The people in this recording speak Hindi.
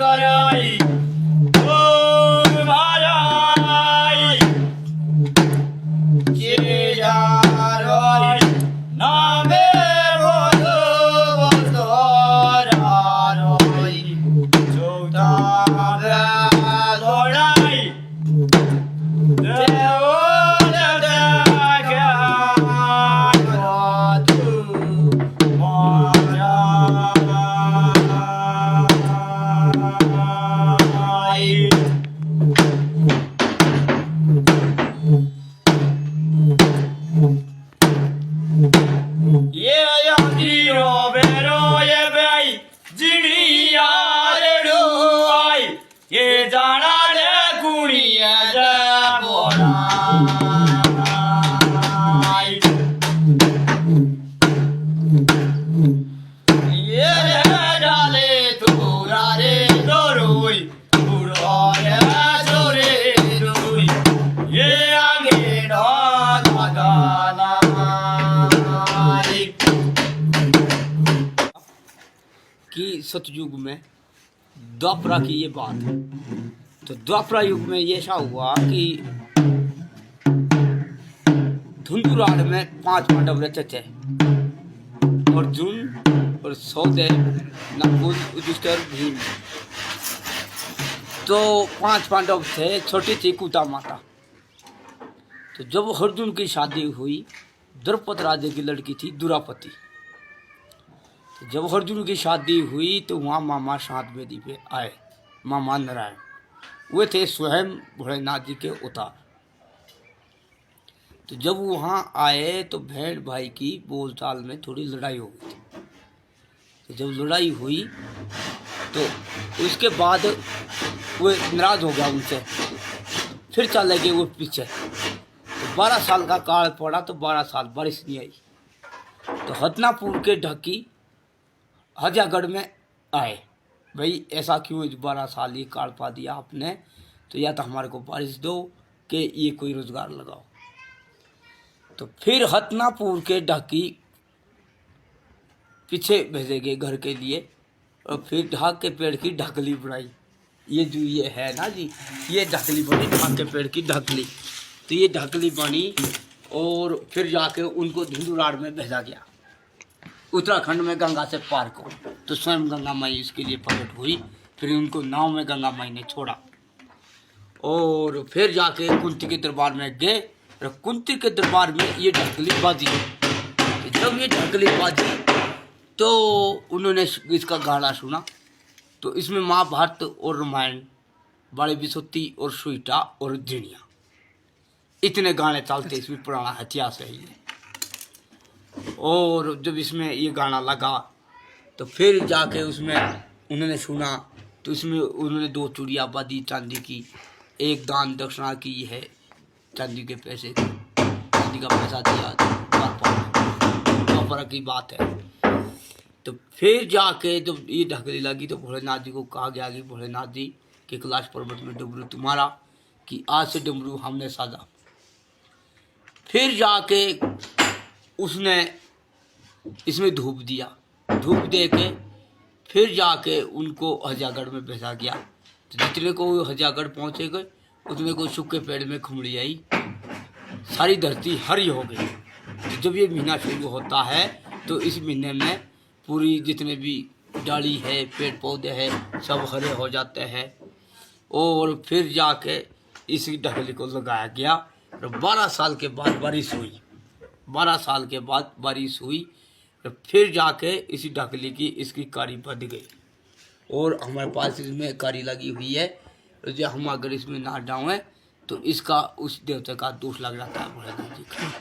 कराई ओ भाई के जा रोई नामे बोलो बोलो रोई चौथा लोड़ाई कि सतयुग में द्वापरा की ये बात है। तो द्वापरा युग में ये ऐसा हुआ कि धुंधुराड़ में 5 पांडव रहते थे, अर्जुन और सौदेव, नकुल, युधिष्ठिर, भीम। तो 5 पांडव थे। छोटी थी कुंती माता। तो जब अर्जुन की शादी हुई, द्रौपद राजा की लड़की थी द्रौपदी। जब अर्जुन की शादी हुई तो वहाँ मामा सात वेदी पे आए। मामा नारायण वे थे स्वयं भोलेनाथ जी के अवतार। तो जब वहाँ आए तो बहन भाई की बोलचाल में थोड़ी लड़ाई हो गई थी। तो जब लड़ाई हुई तो उसके बाद वे नाराज हो गया उनसे, फिर चले गए वो पीछे। तो 12 साल का काल पड़ा तो 12 साल बारिश नहीं आई। तो हथनापुर के ढकी हजागढ़ में आए। भाई ऐसा क्यों 12 साल ये काल पा दिया आपने, तो या तो हमारे को बारिश दो कि ये कोई रोजगार लगाओ। तो फिर हथनापुर के ढकी पीछे भेजे गए घर के लिए, और फिर ढाक के पेड़ की ढकली बनाई। ये जो ये है ना जी, ये ढकली बनी, ढाक के पेड़ की ढकली। तो ये ढकली बनी और फिर जाके उनको धुंधुराड़ में भेजा गया, उत्तराखंड में गंगा से पार को। तो स्वयं गंगा माई इसके लिए प्रकट हुई। फिर उनको नाव में गंगा माई ने छोड़ा और फिर जाके कुंती के दरबार में गए। और कुंती के दरबार में ये ढकली बाजी। जब ये ढकली बाजी तो उन्होंने इसका गाना सुना। तो इसमें महाभारत और रामायण, बाड़ी बिसोत्ती और सुईटा और जिनिया, इतने गाने चलते इसमें, पुराना इतिहास है ये। और जब इसमें ये गाना लगा तो फिर जाके उसमें उन्होंने सुना। तो इसमें उन्होंने 2 चूड़ियाँ बांधी चांदी की, एक दान दक्षिणा की है चांदी के पैसे, चांदी का पैसा दिया। द्वापरा की बात है। तो फिर जाके जब ये ढकली लगी तो भोलेनाथ जी को कहा गया कि भोलेनाथ जी के कैलाश पर्वत में डमरू तुम्हारा, कि आज से डमरू हमने साधा। फिर जाके उसने इसमें धूप दिया, धूप दे के फिर जाके उनको हजागढ़ में भेजा गया। तो जितने को हजागढ़ पहुँचे गए उतने को सूखे पेड़ में खुमड़ी आई, सारी धरती हरी हो गई। तो जब ये महीना शुरू होता है तो इस महीने में पूरी जितने भी डाली है, पेड़ पौधे हैं, सब हरे हो जाते हैं। और फिर जाके इसी ढकली को लगाया गया। और 12 साल के बाद बारिश हुई। 12 साल के बाद बारिश हुई तो फिर जाके इसी ढकली की इसकी कारी बढ़ गई। और हमारे पास इसमें कारी लगी हुई है। तो जो हम अगर इसमें ना डालें तो इसका उस देवता का दोष लग जाता है भोलेनाथ जी का।